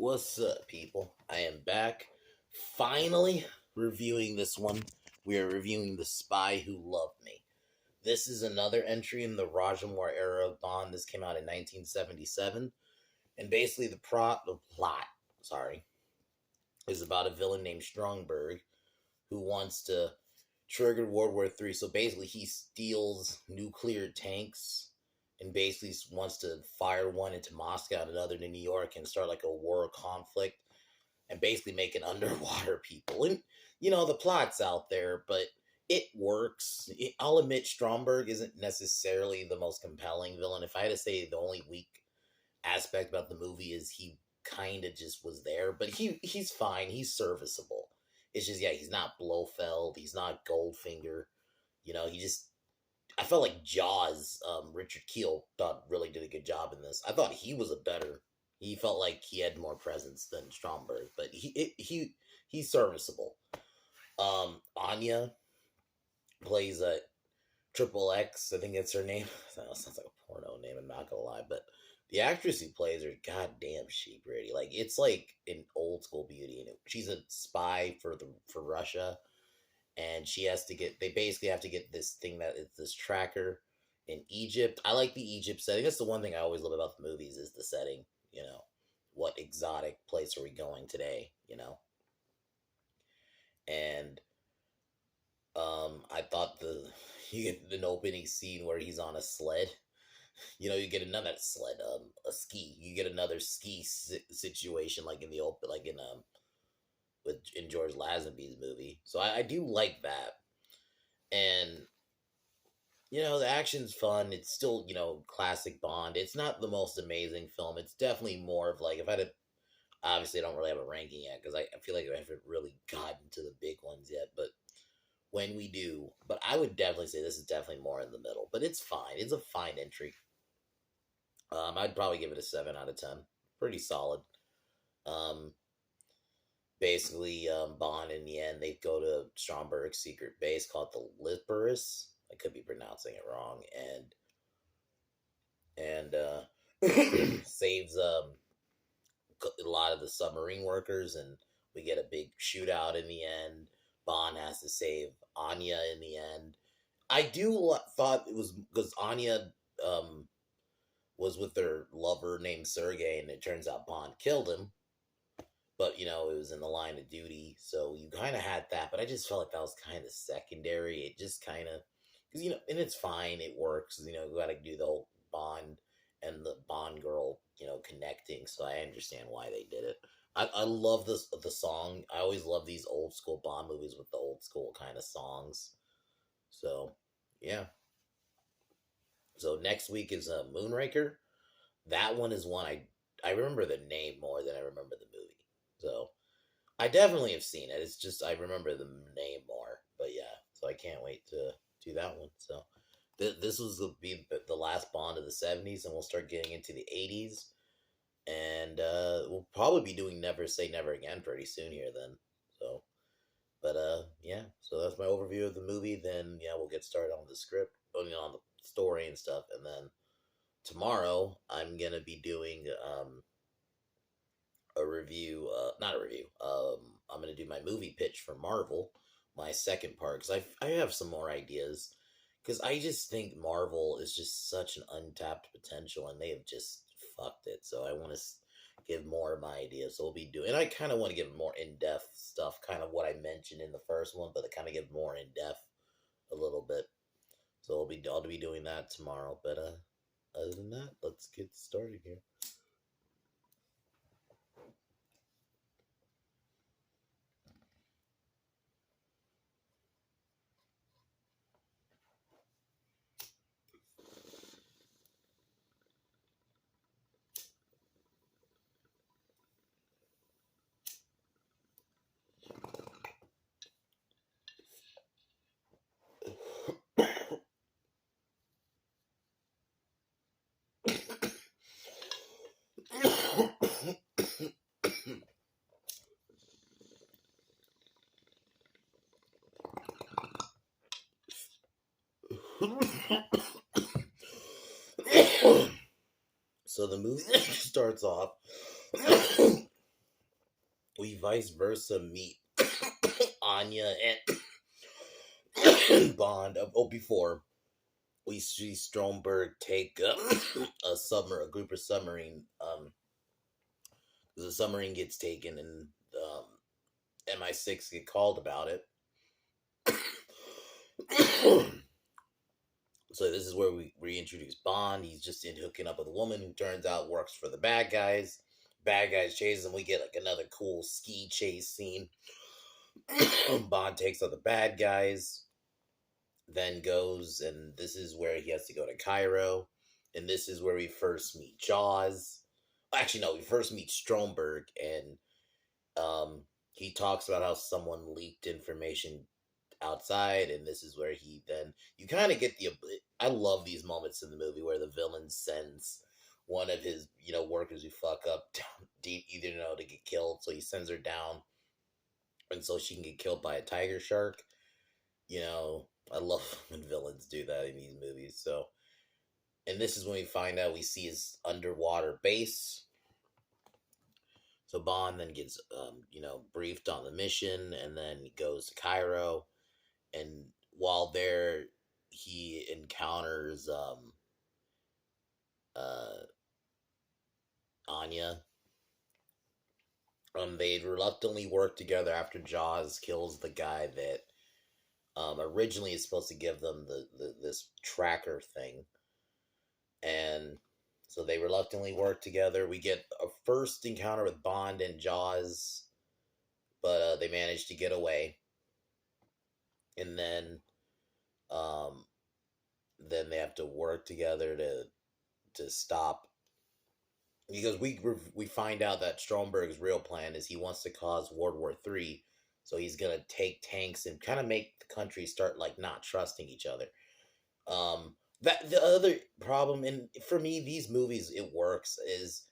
What's up, people? I am back. Finally reviewing this one. We are reviewing The Spy Who Loved Me. This is another entry in the Roger Moore era of Bond. This came out in 1977. And basically, the plot, is about a villain named Stromberg who wants to trigger World War III. So basically, he steals nuclear tanks and basically wants to fire one into Moscow and another to New York and start like a war conflict and basically making underwater people. And the plot's out there, but it works. I'll admit Stromberg isn't necessarily the most compelling villain. If I had to say the only weak aspect about the movie is he kind of just was there, but he's fine. He's serviceable. It's just he's not Blofeld. He's not Goldfinger. He just I felt like Jaws. Richard Keel thought really did a good job in this. I thought he was a better. He felt like he had more presence than Stromberg, but he's serviceable. Anya plays a Triple X. I think that's her name. That sounds like a porno name. I'm not gonna lie, but the actress who plays her, goddamn, she pretty. Like it's like an old school beauty. And she's a spy for Russia, and she has to get. They basically have to get this thing that is this tracker in Egypt. I like the Egypt setting. That's the one thing I always love about the movies is the setting. What exotic place are we going today? And I thought you get an opening scene where he's on a sled. You get another sled, a ski. You get another ski situation like in the open, like in George Lazenby's movie. So I do like that, and the action's fun. It's still classic Bond. It's not the most amazing film. It's definitely more of like if I had to. Obviously, I don't really have a ranking yet because I feel like I haven't really gotten to the big ones yet, but when we do, but I would definitely say this is definitely more in the middle, but it's fine. It's a fine entry. I'd probably give it a 7 out of 10. Pretty solid. Um, basically, Bond in the end, they go to Stromberg's secret base called the Liparus. I could be pronouncing it wrong, and saves a lot of the submarine workers, and we get a big shootout in the end. Bond has to save Anya in the end. I thought it was because Anya was with their lover named Sergei, and it turns out Bond killed him. But it was in the line of duty, so you kind of had that. But I just felt like that was kind of secondary. It just kind of because and it's fine, it works. You got to do the whole Bond and the Bond girl, connecting. So I understand why they did it. I love the song. I always love these old school Bond movies with the old school kind of songs. So yeah. So next week is Moonraker. That one is one I remember the name more than I remember the movie. So I definitely have seen it. It's just I remember the name more. But yeah, so I can't wait to do that one. So this was the last Bond of the 70s, and we'll start getting into the 80s. And we'll probably be doing Never Say Never Again pretty soon here then. So, but yeah, so that's my overview of the movie. Then yeah, we'll get started on the script, on the story and stuff, and then tomorrow I'm gonna be doing a review, not a review. I'm gonna do my movie pitch for Marvel, my second part, because I have some more ideas, because I just think Marvel is just such an untapped potential, and they have just fucked it. So I want to give more of my ideas. So we'll be doing, and I kind of want to give more in depth stuff, kind of what I mentioned in the first one, but I kind of give more in depth a little bit. So I'll be doing that tomorrow. But other than that, let's get started here. So the movie starts off we vice versa meet Anya and Bond. Before we see Stromberg take a group of submarine. The submarine gets taken, and MI6 get called about it. So this is where we reintroduce Bond. He's just in hooking up with a woman who turns out works for the bad guys. Bad guys chase him. We get like another cool ski chase scene. Bond takes out the bad guys, then goes, and this is where he has to go to Cairo. And this is where we first meet Jaws. Actually, no, we first meet Stromberg, and he talks about how someone leaked information outside, and this is where he then you kind of get the. I love these moments in the movie where the villain sends one of his workers who fuck up deep either to get killed, so he sends her down, and so she can get killed by a tiger shark. I love when villains do that in these movies. So, and this is when we find out we see his underwater base. So Bond then gets, briefed on the mission, and then he goes to Cairo. And while there, he encounters Anya. They reluctantly work together after Jaws kills the guy that originally is supposed to give them this tracker thing, and so they reluctantly work together. We get a first encounter with Bond and Jaws, but they manage to get away, and then they have to work together to stop, because we find out that Stromberg's real plan is he wants to cause World War III, so he's gonna take tanks and kind of make the country start like not trusting each other. That the other problem, and for me, these movies it works is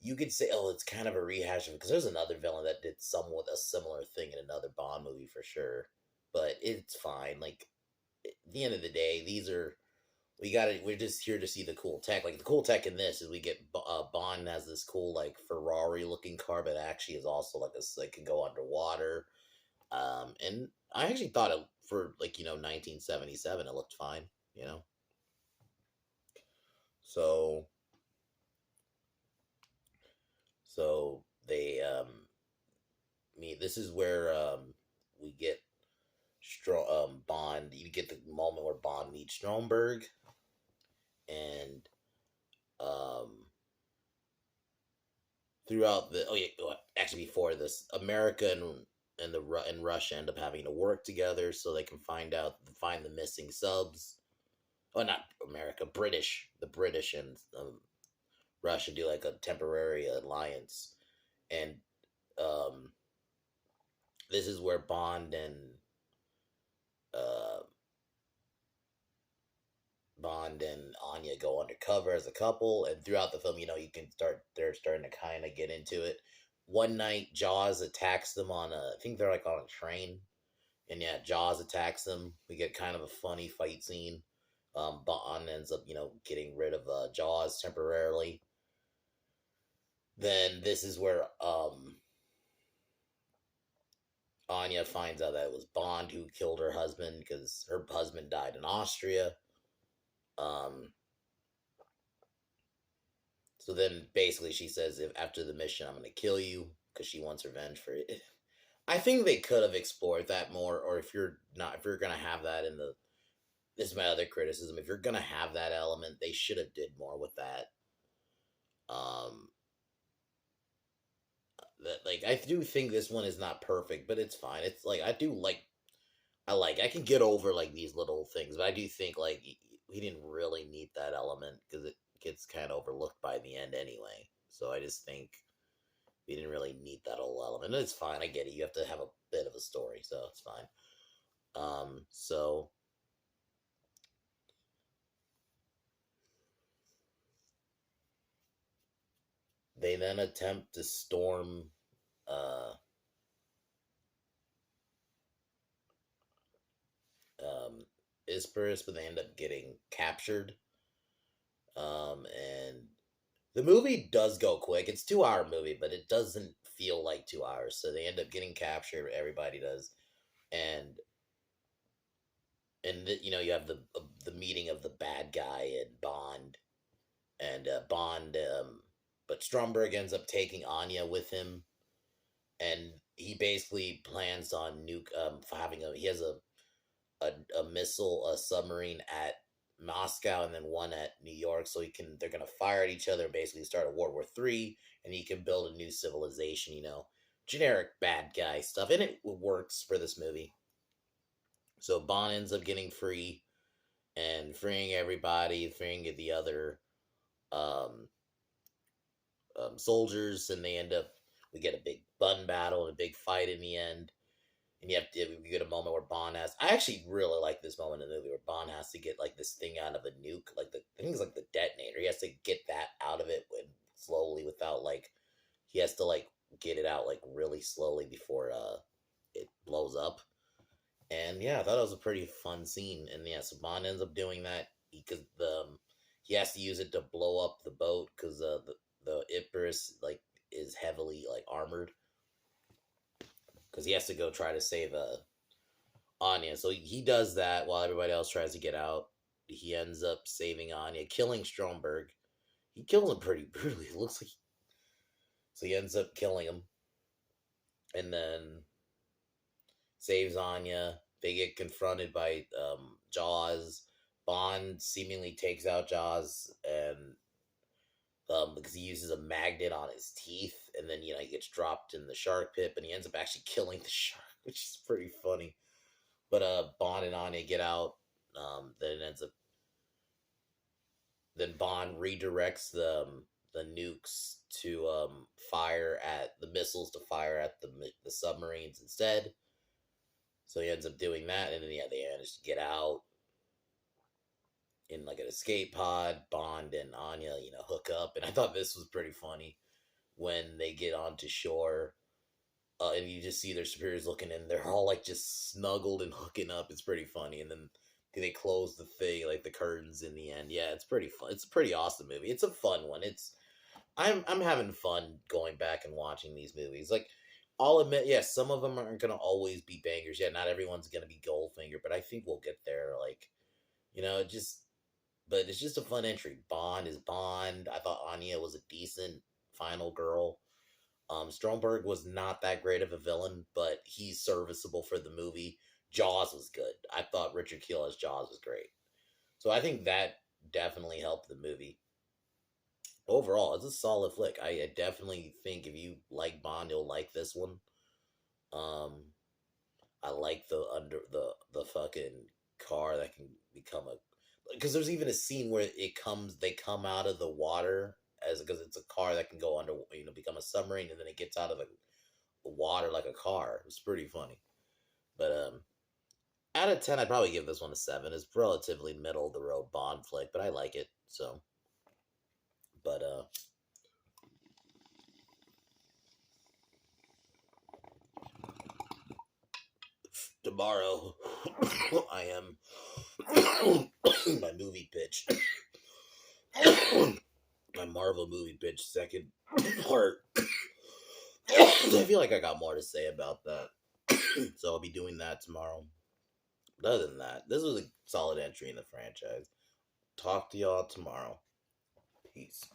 you could say, oh, it's kind of a rehash of it because there's another villain that did somewhat a similar thing in another Bond movie for sure, but it's fine. Like at the end of the day, we're just here to see the cool tech. Like the cool tech in this is we get Bond has this cool like Ferrari looking car, but actually is also like can go underwater. And I actually thought it for 1977 it looked fine. You know, so they this is where we get Bond. You get the moment where Bond meets Stromberg, and um throughout the actually before this, America and Russia end up having to work together so they can find the missing subs. Oh, not America, the British and Russia do like a temporary alliance, and um, this is where uh, Bond and Anya go undercover as a couple, and throughout the film, they're starting to kind of get into it. One night, Jaws attacks them I think they're like on a train, and yeah, Jaws attacks them. We get kind of a funny fight scene. Bond ends up, getting rid of Jaws temporarily. Then this is where Anya finds out that it was Bond who killed her husband because her husband died in Austria. Um, so then basically she says, if after the mission, I'm going to kill you because she wants revenge for it. I think they could have explored that more, or if you're going to have that this is my other criticism. If you're going to have that element, they should have did more with that. Um, I do think this one is not perfect, but it's fine. It's like I can get over like these little things, but I do think like we didn't really need that element because it gets kind of overlooked by the end anyway. So I just think we didn't really need that whole element. And it's fine. I get it. You have to have a bit of a story, so it's fine. So they then attempt to storm uh um Isparis, but they end up getting captured. And The movie does go quick. It's 2 hour movie, but it doesn't feel like 2 hours. So they end up getting captured. Everybody does, and you have the meeting of the bad guy and Bond, and Bond, but Stromberg ends up taking Anya with him, and he basically plans on having he has a missile, a submarine at Moscow and then one at New York, so they're gonna fire at each other and basically start a World War III, and he can build a new civilization, generic bad guy stuff, and it works for this movie. So Bond ends up getting free and freeing everybody, freeing the other um, soldiers, and we get a big gun battle and a big fight in the end. And you get a moment where Bond I actually really like this moment in the movie where Bond has to get like this thing out of a nuke, like I think it's like the detonator. He has to get that out of it slowly without he has to get it out really slowly before it blows up. And yeah, I thought it was a pretty fun scene. And yeah, so Bond ends up doing that because he has to use it to blow up the boat because the Icarus is heavily armored because he has to go try to save Anya. So he does that while everybody else tries to get out. He ends up saving Anya, killing Stromberg. He kills him pretty brutally. It looks like so he ends up killing him, and then saves Anya. They get confronted by Jaws. Bond seemingly takes out Jaws, and because he uses a magnet on his teeth, and then he gets dropped in the shark pit, and he ends up actually killing the shark, which is pretty funny. But Bond and Anya get out. Then it ends up. Then Bond redirects the nukes to fire at the missiles to fire at the submarines instead. So he ends up doing that, and then they manage to get out in an escape pod. Bond and Anya, hook up, and I thought this was pretty funny when they get onto shore, and you just see their superiors looking, and they're all just snuggled and hooking up. It's pretty funny, and then they close the thing, the curtains in the end. Yeah, it's pretty fun. It's a pretty awesome movie. It's a fun one. I'm having fun going back and watching these movies. I'll admit, yeah, some of them aren't gonna always be bangers. Yeah, not everyone's gonna be Goldfinger, but I think we'll get there. But it's just a fun entry. Bond is Bond. I thought Anya was a decent final girl. Stromberg was not that great of a villain, but he's serviceable for the movie. Jaws was good. I thought Richard Kiel as Jaws was great. So I think that definitely helped the movie. Overall, it's a solid flick. I definitely think if you like Bond, you'll like this one. Um, I like the fucking car that can become a because there's even a scene where they come out of the water because it's a car that can go under become a submarine, and then it gets out of the water like a car. It's pretty funny. But out of 10, I'd probably give this one a 7. It's relatively middle of the road Bond flick, but I like it. So, but tomorrow I am my movie pitch. My Marvel movie pitch second part. I feel like I got more to say about that. So I'll be doing that tomorrow. But other than that, this was a solid entry in the franchise. Talk to y'all tomorrow. Peace.